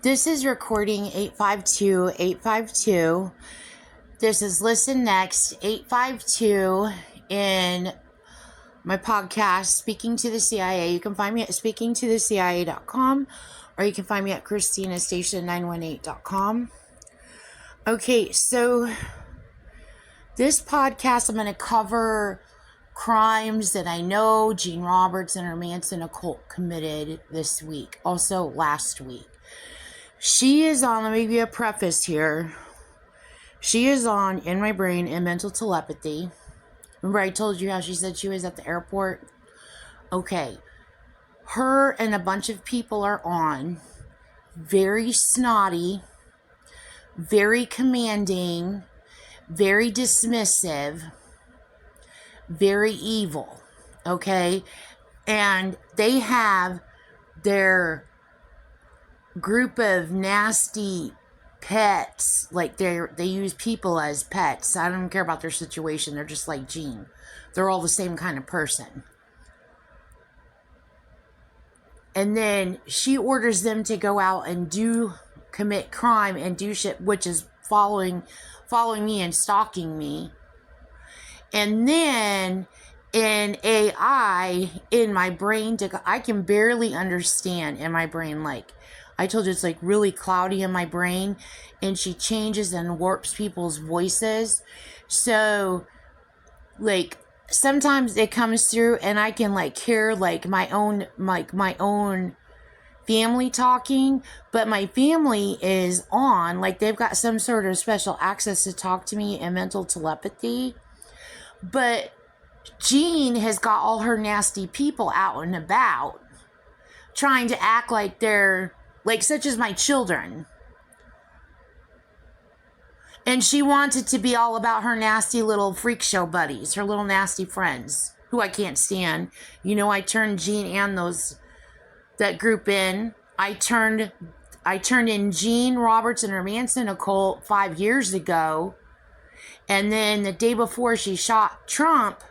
This is recording 852. This is Listen Next 852 in my podcast, Speaking to the CIA. You can find me at speakingtothecia.com or you can find me at christinastation918.com. Okay, so this podcast, I'm going to cover crimes that I know Gene Roberts and her Manson occult committed this week, also last week. She is on, let me give you a preface here. She is on In My Brain and Mental Telepathy. Remember I told you how she said she was at the airport? Okay. Her and a bunch of people are on. Very snotty. Very commanding. Very dismissive. Very evil. Okay? And they have their group of nasty pets, like they use people as pets. I don't care about their situation. They're just like Gene. They're all the same kind of person. And then she orders them to go out and commit crime and do shit, which is following me and stalking me. And then in AI, in my brain, I can barely understand in my brain, like, I told you it's like really cloudy in my brain, and she changes and warps people's voices. So, like, sometimes it comes through and I can like hear like my own family talking, but my family is on, like they've got some sort of special access to talk to me and mental telepathy. But Gene has got all her nasty people out and about trying to act like they're like, such as my children. And she wanted to be all about her nasty little freak show buddies, her little nasty friends, who I can't stand. You know, I turned Gene and that group in. I turned in Gene Roberts and her Manson occult 5 years ago. And then the day before she shot Trump,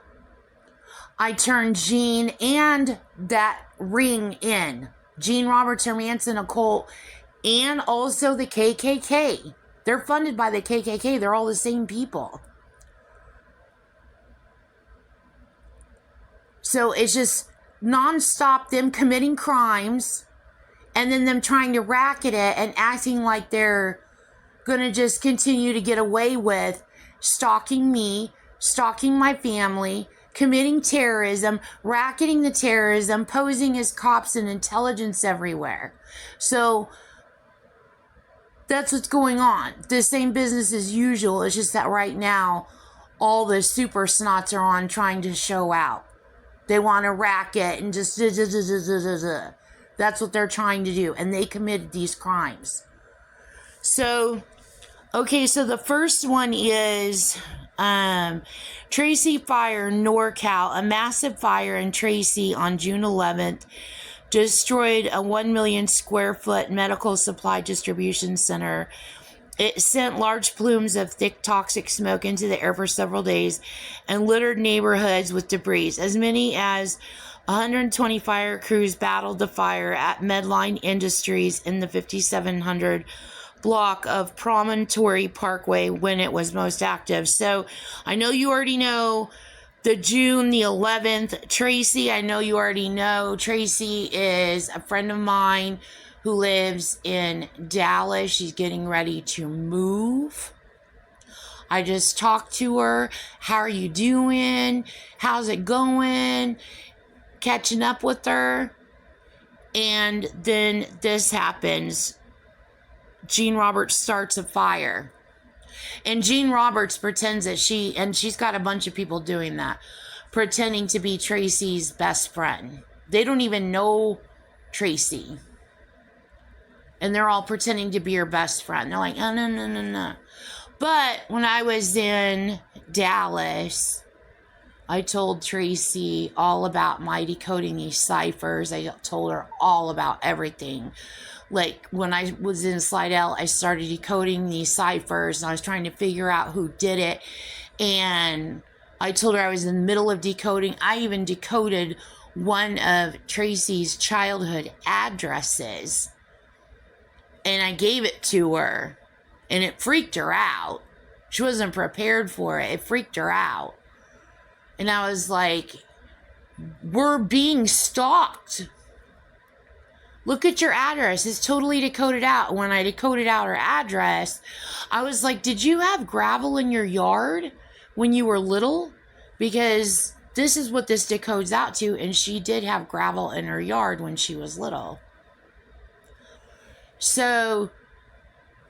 I turned Gene and that ring in. Gene Roberts, her Manson occult, and also the KKK. They're funded by the KKK. They're all the same people. So it's just nonstop them committing crimes and then them trying to racket it and acting like they're going to just continue to get away with stalking me, stalking my family, committing terrorism, racketing the terrorism, posing as cops and intelligence everywhere. So that's what's going on. The same business as usual. It's just that right now, all the super snots are on trying to show out. They want to racket and just... That's what they're trying to do. And they committed these crimes. So, okay, so the first one is... Tracy Fire, NorCal. A massive fire in Tracy on June 11th destroyed a 1 million square foot medical supply distribution center. It sent large plumes of thick toxic smoke into the air for several days and littered neighborhoods with debris. As many as 120 fire crews battled the fire at Medline Industries in the 5700 block of Promontory Parkway when it was most active. So I know you already know the June the 11th. Tracy, I know you already know. Tracy is a friend of mine who lives in Dallas. She's getting ready to move. I just talked to her. How are you doing? How's it going? Catching up with her. And then this happens. Gene Roberts starts a fire. And Gene Roberts pretends that she's got a bunch of people doing that, pretending to be Tracy's best friend. They don't even know Tracy. And they're all pretending to be her best friend. They're like, oh, no. But when I was in Dallas, I told Tracy all about my decoding these ciphers. I told her all about everything. Like, when I was in Slidell, I started decoding these ciphers, and I was trying to figure out who did it. And I told her I was in the middle of decoding. I even decoded one of Tracy's childhood addresses. And I gave it to her, and it freaked her out. She wasn't prepared for it. It freaked her out. And I was like, we're being stalked. Look at your address. It's totally decoded out. When I decoded out her address, I was like, did you have gravel in your yard when you were little? Because this is what this decodes out to. And she did have gravel in her yard when she was little. So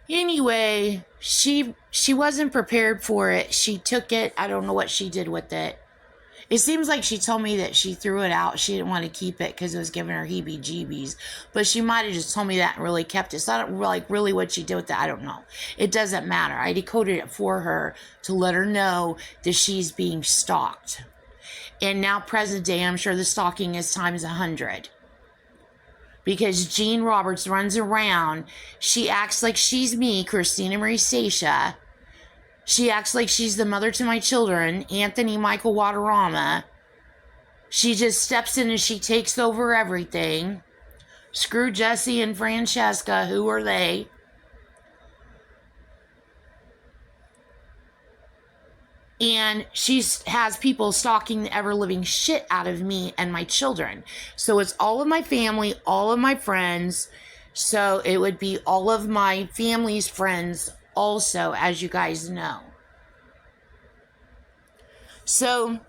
anyway, she wasn't prepared for it. She took it. I don't know what she did with it. It seems like she told me that she threw it out. She didn't want to keep it because it was giving her heebie-jeebies. But she might have just told me that and really kept it. So I don't like really what she did with it. I don't know. It doesn't matter. I decoded it for her to let her know that she's being stalked. And now present day, I'm sure the stalking is times 100. Because Jean Roberts runs around. She acts like she's me, Christina Marie Stacia. She acts like she's the mother to my children, Anthony Michael Waterama. She just steps in and she takes over everything. Screw Jesse and Francesca. Who are they? And she has people stalking the ever-living shit out of me and my children. So it's all of my family, all of my friends. So it would be all of my family's friends also, as you guys know. So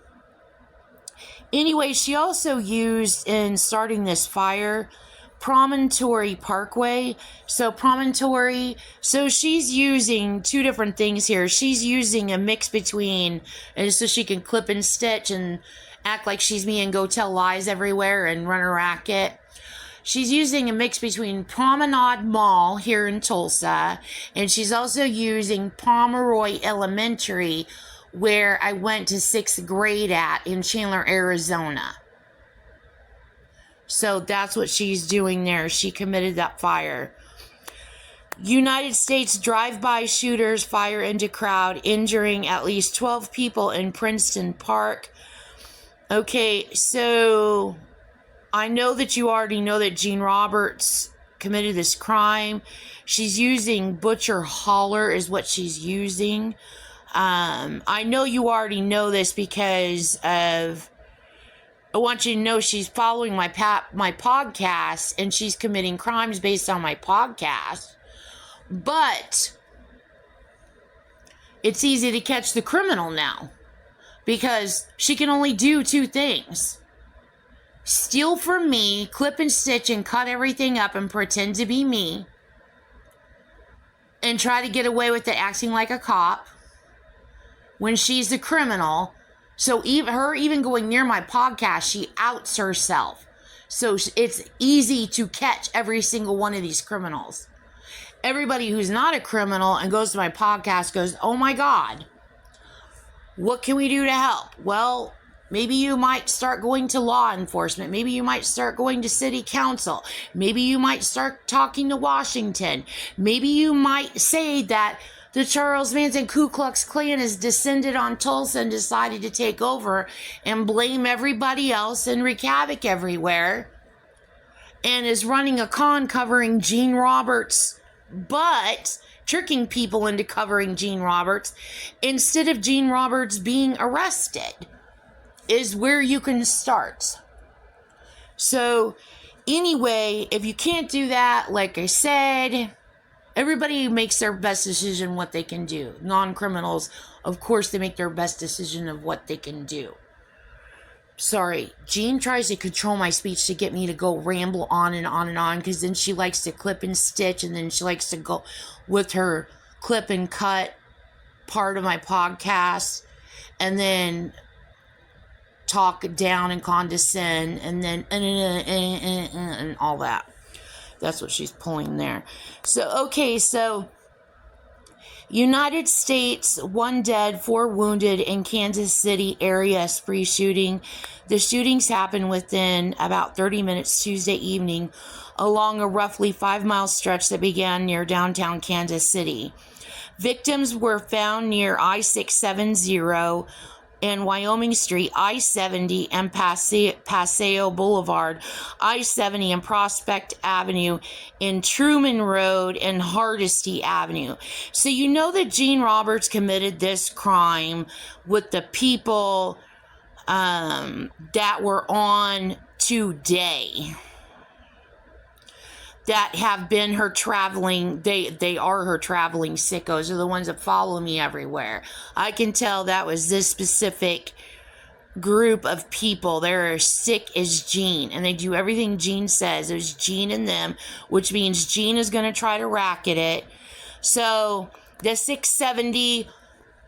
anyway, she also used in starting this fire Promontory Parkway. So Promontory, so she's using two different things here. She's using a mix between, and so she can clip and stitch and act like she's me and go tell lies everywhere and run a racket. She's using a mix between Promenade Mall here in Tulsa, and she's also using Pomeroy Elementary, where I went to 6th grade at in Chandler, Arizona. So that's what she's doing there. She committed that fire. United States drive-by shooters fire into crowd, injuring at least 12 people in Princeton Park. Okay, so I know that you already know that Jean Roberts committed this crime. She's using Butcher Holler is what she's using. I know you already know this because of, I want you to know she's following my podcast and she's committing crimes based on my podcast. But it's easy to catch the criminal now because she can only do two things. Steal from me, clip and stitch and cut everything up and pretend to be me. And try to get away with it acting like a cop when she's the criminal. So even going near my podcast, she outs herself. So it's easy to catch every single one of these criminals. Everybody who's not a criminal and goes to my podcast goes, oh my God, what can we do to help? Well, maybe you might start going to law enforcement. Maybe you might start going to city council. Maybe you might start talking to Washington. Maybe you might say that the Charles Manson Ku Klux Klan has descended on Tulsa and decided to take over and blame everybody else and wreak havoc everywhere. And is running a con covering Jean Roberts' butt, tricking people into covering Jean Roberts instead of Jean Roberts being arrested. Is where you can start. So anyway, if you can't do that, like I said, everybody makes their best decision what they can do. Non-criminals, of course, they make their best decision of what they can do. Sorry, Jean tries to control my speech to get me to go ramble on and on and on, because then she likes to clip and stitch, and then she likes to go with her clip and cut part of my podcast, and then talk down and condescend, and then and all that. That's what she's pulling there. So, okay, so United States, 1 dead, 4 wounded in Kansas City area spree shooting. The shootings happened within about 30 minutes Tuesday evening along a roughly 5-mile stretch that began near downtown Kansas City. Victims were found near I-670 and Wyoming Street, I-70 and Paseo Boulevard, I-70 and Prospect Avenue, and Truman Road and Hardesty Avenue. So you know that Gene Roberts committed this crime with the people that were on today, that have been her traveling, they are her traveling sickos, are the ones that follow me everywhere. I can tell that was this specific group of people. They're as sick as Gene, and they do everything Gene says. There's Gene in them, which means Gene is going to try to racket it. So the 670,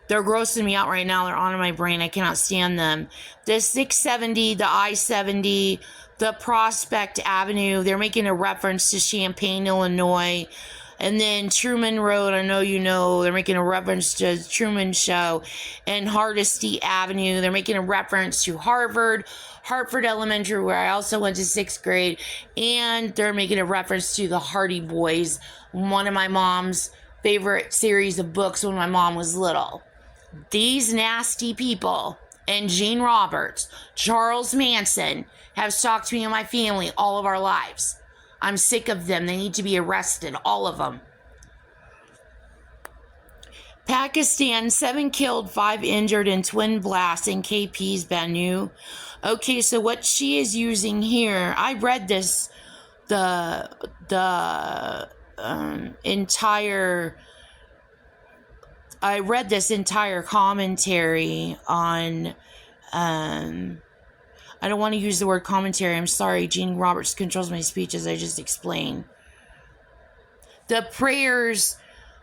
they're grossing me out right now. They're on my brain. I cannot stand them. The 670, the I-70, the Prospect Avenue, they're making a reference to Champaign, Illinois. And then Truman Road, I know you know, they're making a reference to Truman Show. And Hardesty Avenue, they're making a reference to Hartford Elementary, where I also went to 6th grade. And they're making a reference to the Hardy Boys, one of my mom's favorite series of books when my mom was little. These nasty people and Gene Roberts, Charles Manson, have stalked me and my family all of our lives. I'm sick of them. They need to be arrested, all of them. Pakistan, 7 killed, 5 injured in twin blasts in KP's Bannu. Okay, so what she is using here, I read this, the entire commentary on, I don't want to use the word commentary. I'm sorry. Gene Roberts controls my speech, as I just explained. The prayers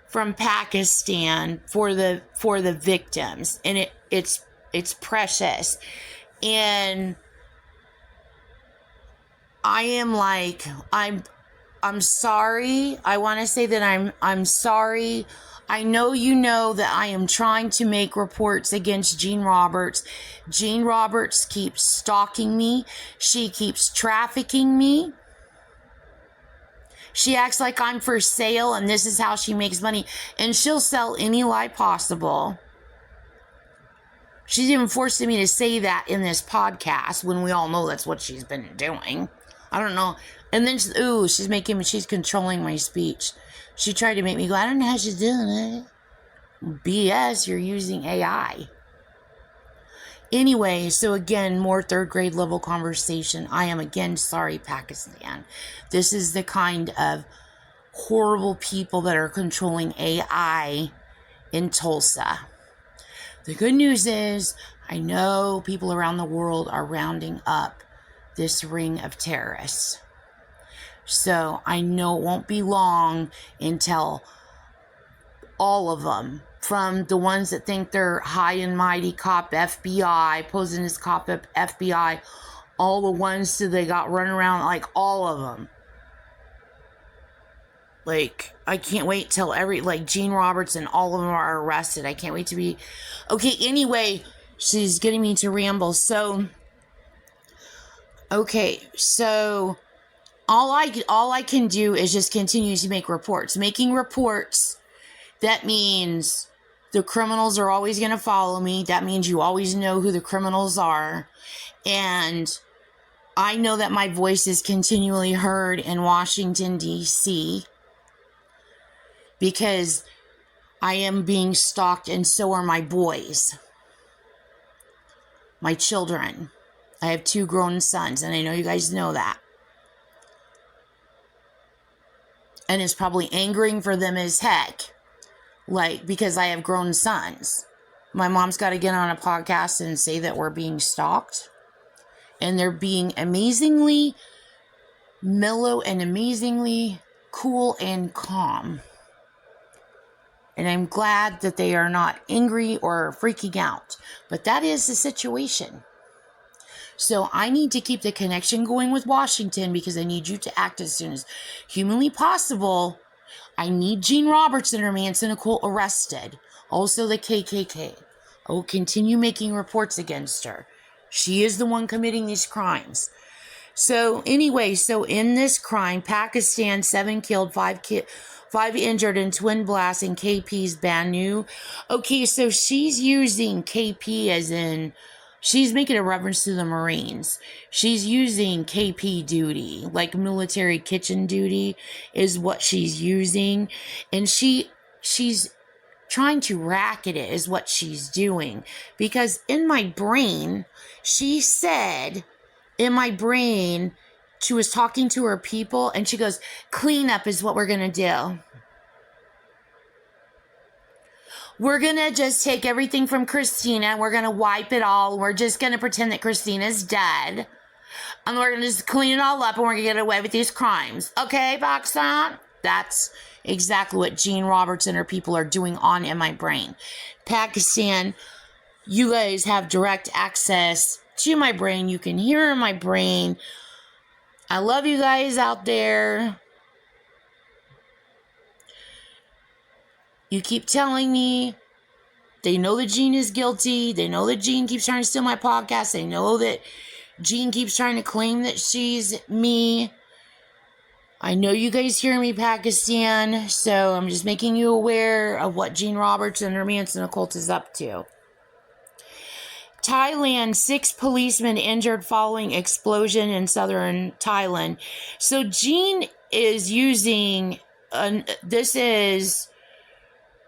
from Pakistan for the victims, and it's precious. And I am like, I'm sorry. I want to say that I'm sorry. I know you know that I am trying to make reports against Gene Roberts. Gene Roberts keeps stalking me. She keeps trafficking me. She acts like I'm for sale and this is how she makes money. And she'll sell any lie possible. She's even forcing me to say that in this podcast when we all know that's what she's been doing. I don't know. And then, she's controlling my speech. She tried to make me go, I don't know how she's doing it. BS, you're using AI. Anyway, so again, more 3rd grade level conversation. I am again sorry, Pakistan. This is the kind of horrible people that are controlling AI in Tulsa. The good news is, I know people around the world are rounding up this ring of terrorists. So I know it won't be long until all of them, from the ones that think they're high and mighty cop FBI, posing as cop FBI, all the ones that they got running around, like all of them. Like, I can't wait till Gene Roberts and all of them are arrested. I can't wait to be... Okay, anyway, she's getting me to ramble. So, okay, so... All I can do is just continue to make reports. Making reports, that means the criminals are always going to follow me. That means you always know who the criminals are. And I know that my voice is continually heard in Washington, D.C. because I am being stalked, and so are my boys, my children. I have 2 grown sons, and I know you guys know that. And it's probably angering for them as heck. Because I have grown sons. My mom's got to get on a podcast and say that we're being stalked. And they're being amazingly mellow and amazingly cool and calm. And I'm glad that they are not angry or freaking out. But that is the situation. So I need to keep the connection going with Washington because I need you to act as soon as humanly possible. I need Gene Roberts and her Manson Nicole arrested. Also the KKK. I will continue making reports against her. She is the one committing these crimes. So anyway, in this crime, Pakistan, 7 killed, 5 5 injured in twin blast in KP's Banu. Okay, so she's using KP as in, she's making a reference to the Marines. She's using KP duty, like military kitchen duty is what she's using. And she's trying to racket it is what she's doing. Because in my brain, she said, in my brain, she was talking to her people and she goes, cleanup is what we're going to do. We're going to just take everything from Christina. We're going to wipe it all. We're just going to pretend that Christina's dead. And we're going to just clean it all up and we're going to get away with these crimes. Okay, Pakistan? That's exactly what Jean Roberts and her people are doing on In My Brain. Pakistan, you guys have direct access to my brain. You can hear in my brain. I love you guys out there. You keep telling me they know that Jean is guilty. They know that Jean keeps trying to steal my podcast. They know that Jean keeps trying to claim that she's me. I know you guys hear me, Pakistan, so I'm just making you aware of what Jean Roberts and her Manson occult is up to. Thailand, 6 policemen injured following explosion in southern Thailand. So Jean is using,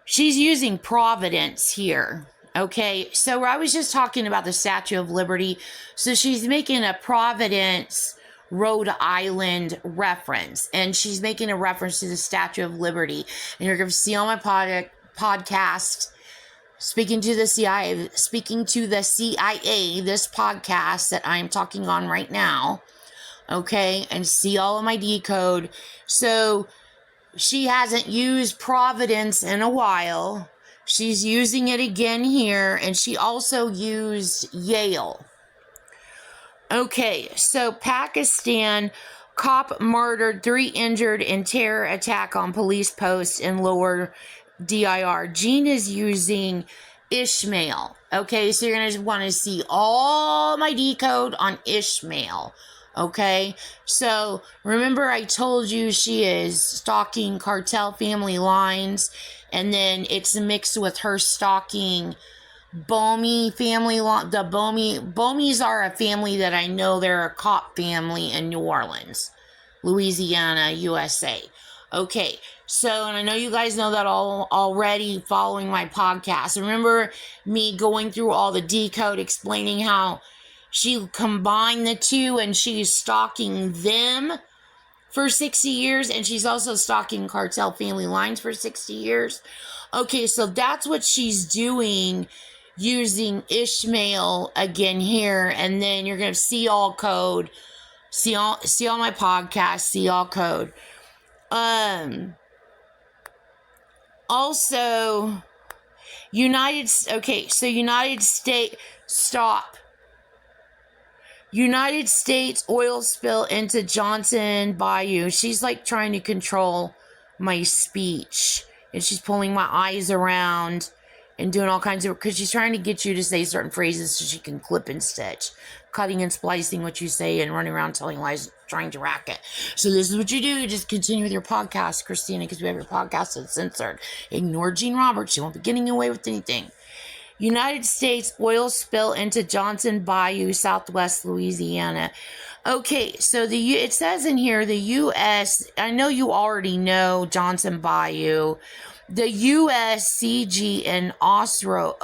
she's using Providence here. Okay, so I was just talking about the Statue of Liberty. So she's making a Providence, Rhode Island reference, and she's making a reference to the Statue of Liberty. And you're going to see on my podcast, speaking to the CIA, this podcast that I'm talking on right now, okay, and see all of my decode. So she hasn't used Providence in a while. She's using it again here, and she also used Yale. Okay, so Pakistan, cop murdered, 3 injured in terror attack on police post in lower DIR. Jean is using Ishmael. Okay, so you're going to want to see all my decode on Ishmael. Okay, so remember I told you she is stalking cartel family lines, and then it's mixed with her stalking Bomey family. The Bomies are a family that I know. They're a cop family in New Orleans, Louisiana, USA. Okay, so, and I know you guys know that all already following my podcast. Remember me going through all the decode, explaining how she combined the two and she's stalking them for 60 years, and she's also stalking cartel family lines for 60 years. Okay, so that's what she's doing using Ishmael again here, and then you're going to see all code, see all my podcasts, see all code. Also, United States oil spill into Johnson Bayou. She's like trying to control my speech, and she's pulling my eyes around and doing all kinds of, because she's trying to get you to say certain phrases so she can clip and stitch, cutting and splicing what you say and running around telling lies, trying to rack it. So this is what you do. You just continue with your podcast, Christina, because we have your podcast that's censored. Ignore Jean Roberts. She won't be getting away with anything. United States oil spill into Johnson Bayou, southwest Louisiana. Okay, so it says in here the U.S., I know you already know Johnson Bayou. The USCG and OSRO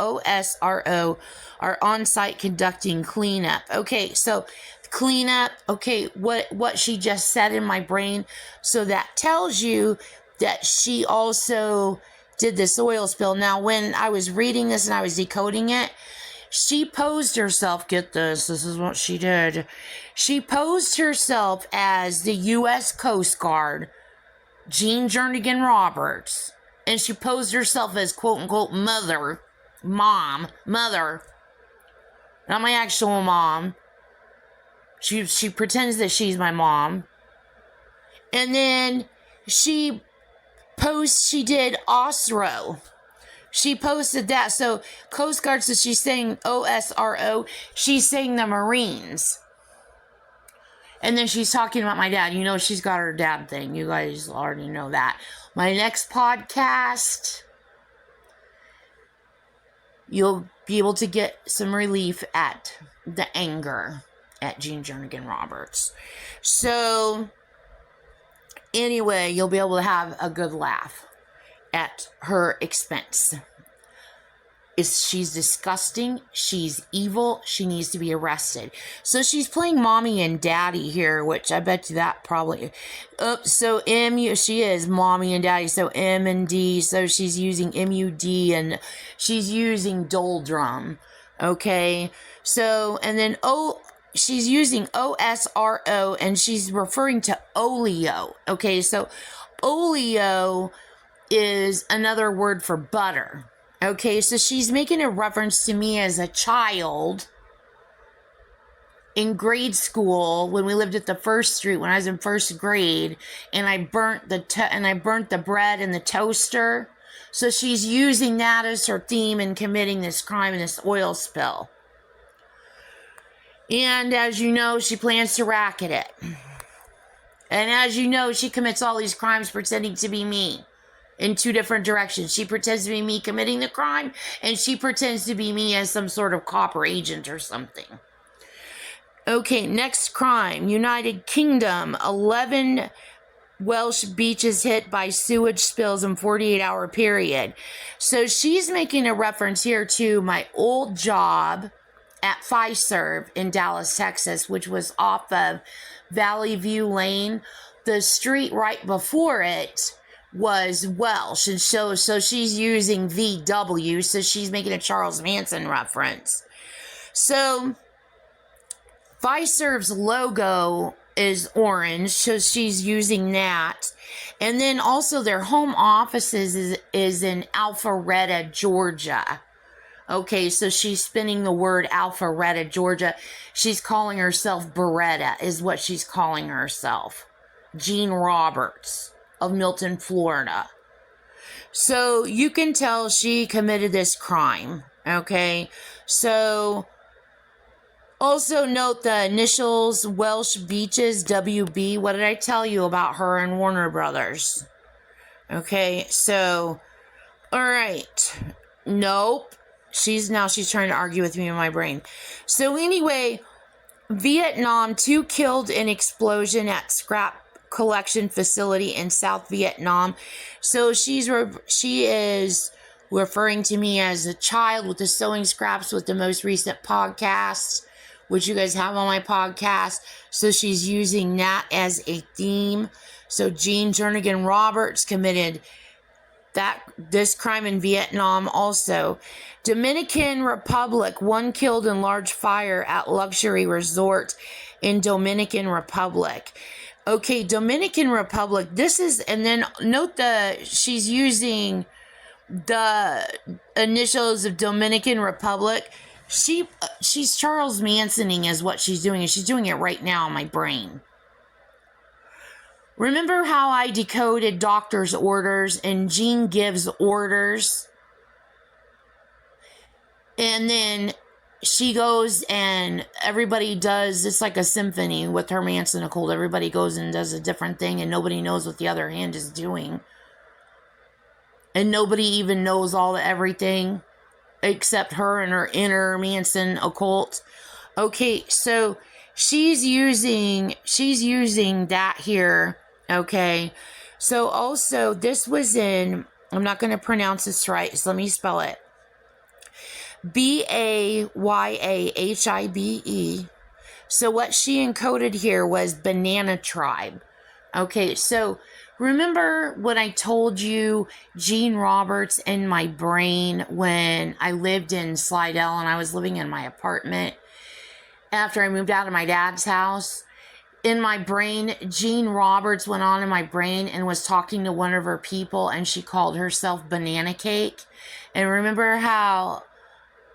are on site conducting cleanup. Okay, so cleanup, okay, what she just said in my brain. So that tells you that she also did this oil spill. Now, when I was reading this and I was decoding it, she posed herself, get this is what she did. She posed herself as the U.S. Coast Guard, Jean Jernigan Roberts, and she posed herself as quote-unquote mother, not my actual mom. She pretends that she's my mom. And then she did OSRO. She posted that. So Coast Guard, so she's saying OSRO. She's saying the Marines. And then she's talking about my dad. You know, she's got her dad thing. You guys already know that. My next podcast, you'll be able to get some relief at the anger at Jean Jernigan Roberts. So, anyway, you'll be able to have a good laugh at her expense. She's disgusting. She's evil. She needs to be arrested. So she's playing mommy and daddy here, which I bet you that probably. So she is mommy and daddy. So M and D. So she's using MUD and she's using doldrum. Okay. So, and then she's using OSRO and she's referring to oleo. Okay. So oleo is another word for butter. Okay, so she's making a reference to me as a child in grade school when we lived at the First Street when I was in first grade, and I burnt the bread in the toaster. So she's using that as her theme in committing this crime and this oil spill. And as you know, she plans to racket it. And as you know, she commits all these crimes pretending to be me. In two different directions. She pretends to be me committing the crime, and she pretends to be me as some sort of cop or agent or something. Okay, next crime. United Kingdom. 11 Welsh beaches hit by sewage spills in 48-hour period. So she's making a reference here to my old job at Fiserv in Dallas, Texas, which was off of Valley View Lane. The street right before it was Welsh, and so she's using VW, so she's making a Charles Manson reference. So Fiserv's logo is orange, so she's using that. And then also their home offices is in Alpharetta, Georgia. Okay, so she's spinning the word Alpharetta, Georgia. She's calling herself Beretta, is what she's calling herself. Jean Roberts of Milton, Florida. So you can tell she committed this crime. Okay. So also note the initials Welsh Beaches, WB. What did I tell you about her and Warner Brothers? Okay. So, all right. Nope. She's trying to argue with me in my brain. So anyway, Vietnam, 2 killed in explosion at scrap collection facility in South Vietnam. So she is referring to me as a child with the sewing scraps with the most recent podcast, which you guys have on my podcast. So she's using that as a theme. So Jean Jernigan Roberts committed this crime in Vietnam also. Dominican Republic, 1 killed in large fire at luxury resort in Dominican Republic. Okay, Dominican Republic, and then note she's using the initials of Dominican Republic. She's Charles Mansoning is what she's doing, and she's doing it right now in my brain. Remember how I decoded doctor's orders and Jean gives orders? And then she goes and everybody does, it's like a symphony with her Manson occult. Everybody goes and does a different thing and nobody knows what the other hand is doing. And nobody even knows everything except her and her inner Manson occult. Okay, so she's using that here. Okay, so also this was in, I'm not going to pronounce this right, so let me spell it. BAYAHIBE. So what she encoded here was Banana Tribe. Okay, so remember when I told you Jean Roberts in my brain when I lived in Slidell and I was living in my apartment after I moved out of my dad's house? In my brain, Jean Roberts went on in my brain and was talking to one of her people and she called herself Banana Cake. And remember how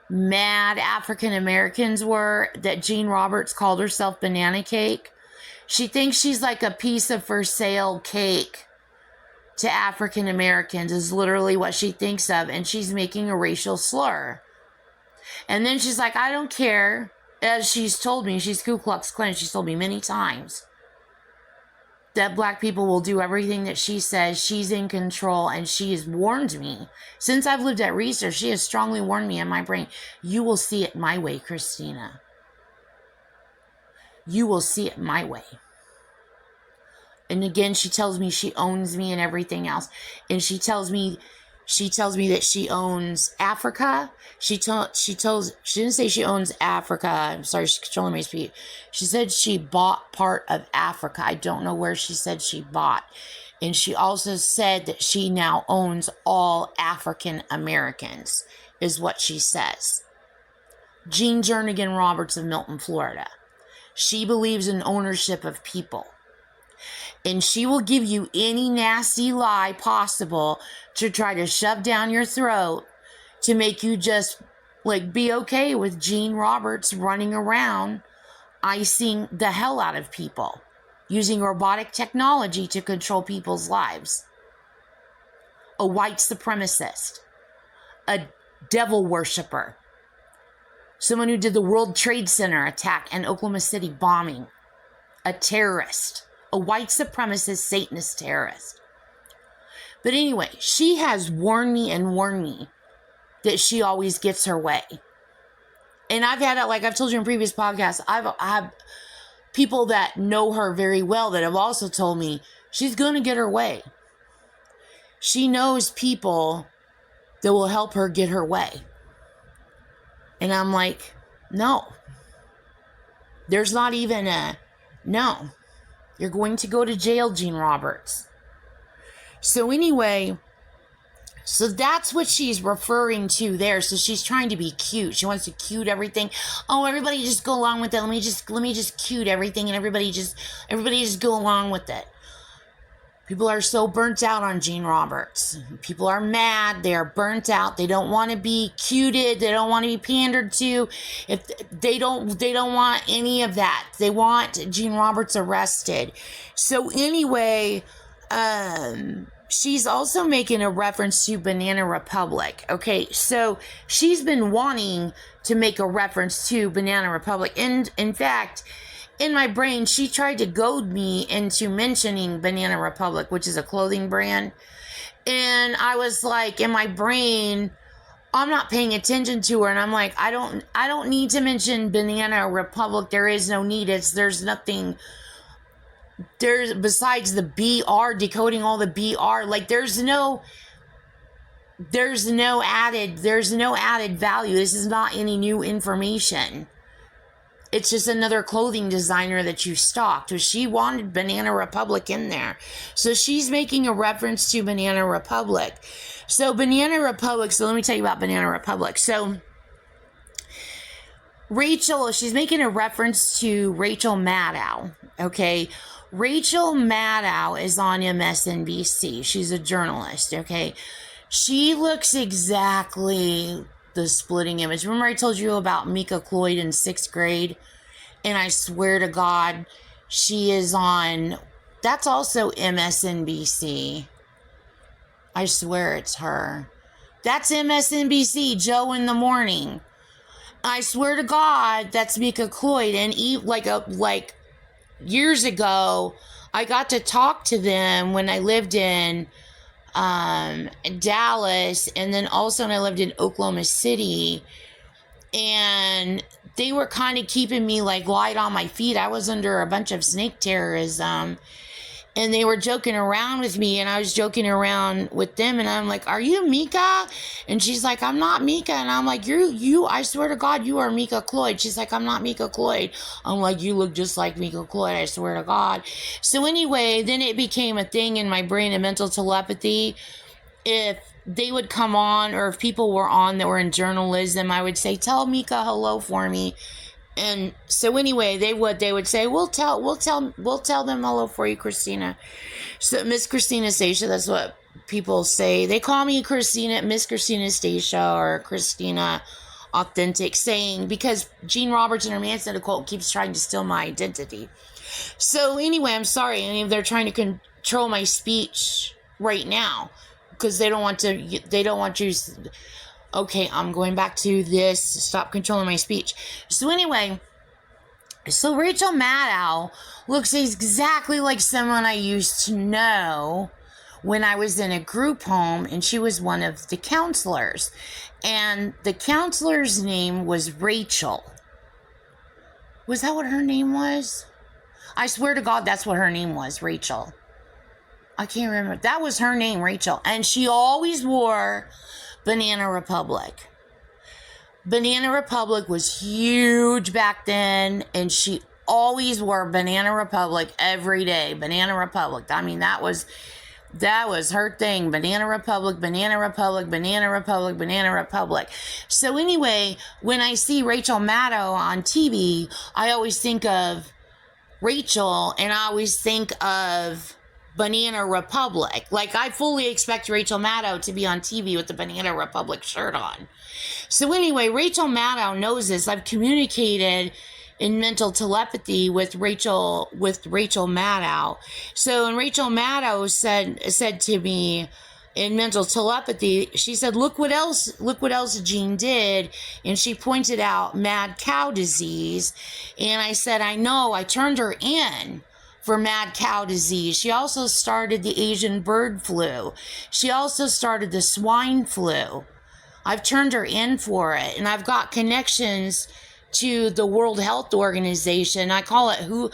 mad African Americans were that Jean Roberts called herself Banana Cake? She thinks she's like a piece of for sale cake to African Americans is literally what she thinks of, and she's making a racial slur. And then she's like, I don't care. As she's told me, she's Ku Klux Klan. She's told me many times that black people will do everything that she says. She's in control, and she has warned me. Since I've lived at research, she has strongly warned me in my brain, you will see it my way, Christina. You will see it my way. And again, she tells me she owns me and everything else. And she tells me that she owns Africa. She didn't say she owns Africa. I'm sorry, she's controlling my speech. She said she bought part of Africa. I don't know where she said she bought. And she also said that she now owns all African Americans, is what she says. Jean Jernigan Roberts of Milton, Florida. She believes in ownership of people. And she will give you any nasty lie possible to try to shove down your throat to make you just be okay with Jean Roberts running around icing the hell out of people, using robotic technology to control people's lives. A white supremacist, a devil worshiper, someone who did the World Trade Center attack and Oklahoma City bombing, a terrorist. A white supremacist, Satanist terrorist. But anyway, she has warned me that she always gets her way. And I've had it, like I've told you in previous podcasts, I have people that know her very well that have also told me she's going to get her way. She knows people that will help her get her way. And I'm like, no. There's not even a no. You're going to go to jail, Jean Roberts. So anyway, so that's what she's referring to there. So she's trying to be cute. She wants to cute everything. Oh, everybody just go along with it. Let me just cute everything, and everybody just go along with it. People are so burnt out on Jean Roberts. People are mad. They are burnt out. They don't want to be cuted. They don't want to be pandered to. If they don't want any of that. They want Jean Roberts arrested. So anyway, she's also making a reference to Banana Republic. Okay, so she's been wanting to make a reference to Banana Republic. And in fact, in my brain, she tried to goad me into mentioning Banana Republic, which is a clothing brand. And I was like, in my brain, I'm not paying attention to her. And I'm like, I don't need to mention Banana Republic. There is no need. There's nothing. There's besides the BR, decoding all the BR. Like there's no added value. This is not any new information. It's just another clothing designer that you stalked. So she wanted Banana Republic in there. So she's making a reference to Banana Republic. So Banana Republic, so let me tell you about Banana Republic. So Rachel, she's making a reference to Rachel Maddow. Okay. Rachel Maddow is on MSNBC. She's a journalist. Okay. She looks exactly the splitting image. Remember I told you about Mika Cloyd in 6th grade? And I swear to God, she is on, that's also MSNBC. I swear it's her. That's MSNBC, Joe in the Morning. I swear to God, that's Mika Cloyd. And like years ago, I got to talk to them when I lived in Dallas, and then also when I lived in Oklahoma City, and they were kind of keeping me light on my feet. I was under a bunch of snake terrorism, and they were joking around with me, and I was joking around with them, and I'm like, are you Mika? And she's like, I'm not Mika. And I'm like, you, I swear to God, you are Mika Cloyd. She's like, I'm not Mika Cloyd. I'm like, you look just like Mika Cloyd, I swear to God. So anyway, then it became a thing in my brain, a mental telepathy. If they would come on, or if people were on that were in journalism, I would say, tell Mika hello for me. And so anyway, they would say, we'll tell them hello for you, Christina. So Miss Christina Stacia, that's what people say. They call me Miss Christina Stacia, or Christina Authentic, saying, because Jean Roberts and her Manson occult keeps trying to steal my identity. So anyway, I'm sorry. I mean, they're trying to control my speech right now, because they don't want you. Okay, I'm going back to this. Stop controlling my speech. So anyway, So Rachel Maddow looks exactly like someone I used to know when I was in a group home, and she was one of the counselors. And the counselor's name was Rachel. Was that what her name was? I swear to God, that's what her name was, Rachel. I can't remember. That was her name, Rachel. And she always wore Banana Republic. Banana Republic was huge back then, and she always wore Banana Republic every day. Banana Republic. I mean, that was her thing. Banana Republic, Banana Republic, Banana Republic, Banana Republic. So anyway, when I see Rachel Maddow on TV, I always think of Rachel, and I always think of Banana Republic. Like, I fully expect Rachel Maddow to be on TV with the Banana Republic shirt on. So anyway, Rachel Maddow knows this. I've communicated in mental telepathy with Rachel Maddow. So, and Rachel Maddow said to me in mental telepathy, she said, look what else Jean did. And she pointed out mad cow disease. And I said, I know, I turned her in for mad cow disease. She also started the Asian bird flu. She also started the swine flu. I've turned her in for it, and I've got connections to the World Health Organization. I call it who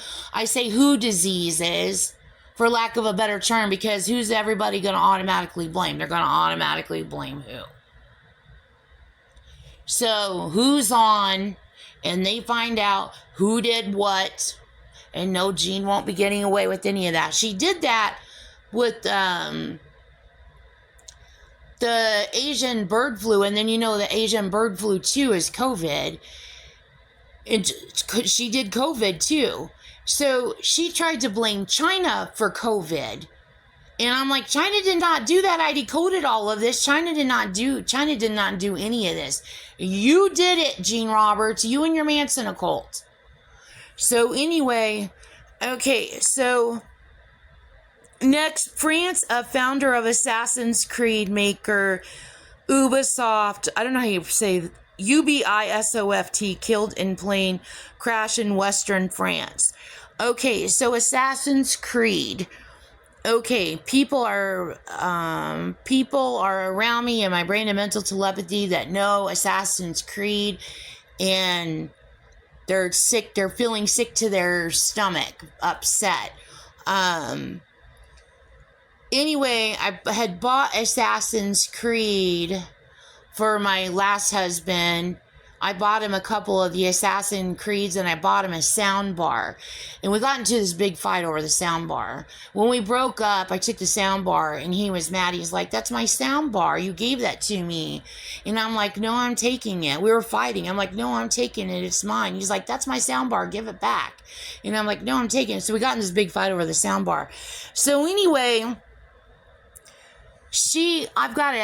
diseases, for lack of a better term, because who's everybody going to automatically blame? They're going to automatically blame who? So who's on, and they find out who did what, and no, Jean won't be getting away with any of that. She did that with the Asian bird flu, and then the Asian bird flu too is COVID. And she did COVID too. So she tried to blame China for COVID. And I'm like, China did not do that. I decoded all of this. China did not do any of this. You did it, Gene Roberts. You and your Manson occult. So anyway, okay, so next, France, a founder of Assassin's Creed maker Ubisoft, I don't know how you say Ubisoft, killed in plane crash in Western France. Okay, so Assassin's Creed. Okay, people are around me in my brain and mental telepathy that know Assassin's Creed, and they're sick. They're feeling sick to their stomach, upset. Anyway, I had bought Assassin's Creed for my last husband. I bought him a couple of the Assassin's Creeds, and I bought him a sound bar. And we got into this big fight over the sound bar. When we broke up, I took the sound bar, and he was mad. He's like, that's my sound bar. You gave that to me. And I'm like, no, I'm taking it. We were fighting. I'm like, no, I'm taking it. It's mine. He's like, that's my sound bar. Give it back. And I'm like, no, I'm taking it. So we got in this big fight over the sound bar. So anyway, I've got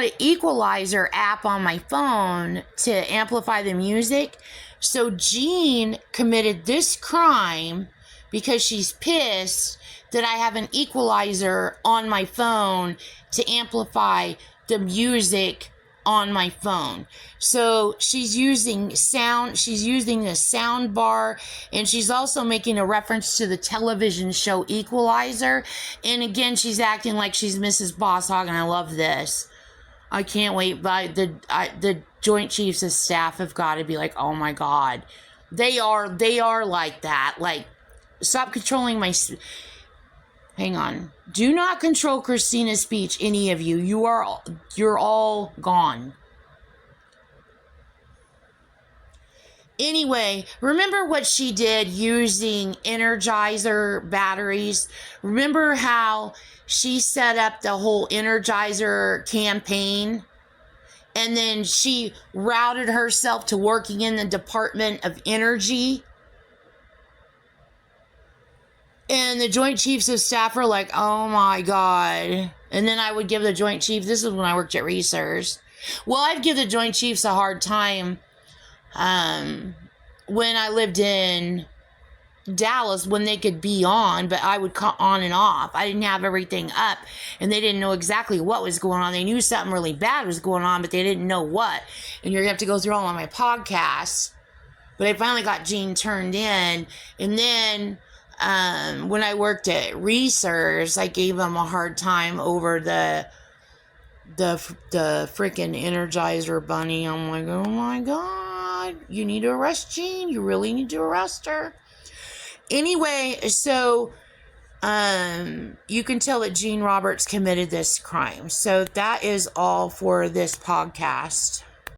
an equalizer app on my phone to amplify the music. So Jean committed this crime because she's pissed that I have an equalizer on my phone to amplify the music on my phone. So she's using the sound bar, and she's also making a reference to the television show Equalizer. And again, she's acting like she's Mrs. Boss Hogg, and I love this. I can't wait. But the Joint Chiefs of Staff have got to be like, oh my God, they are like that. Like, stop controlling my. Hang on. Do not control Christina's speech, any of you. You're all gone. Anyway, remember what she did using Energizer batteries? Remember how she set up the whole Energizer campaign? And then she routed herself to working in the Department of Energy? And the Joint Chiefs of Staff are like, oh my God. And then I would give the Joint Chiefs, this is when I worked at Research. Well, I'd give the Joint Chiefs a hard time when I lived in Dallas, when they could be on, but I would cut on and off. I didn't have everything up, and they didn't know exactly what was going on. They knew something really bad was going on, but they didn't know what. And you're going to have to go through all of my podcasts But I finally got Gene turned in. And then when I worked at Reese's, I gave him a hard time over the freaking Energizer Bunny. I'm like, oh my God, you need to arrest Gene. You really need to arrest her. Anyway, so you can tell that Gene Roberts committed this crime. So that is all for this podcast.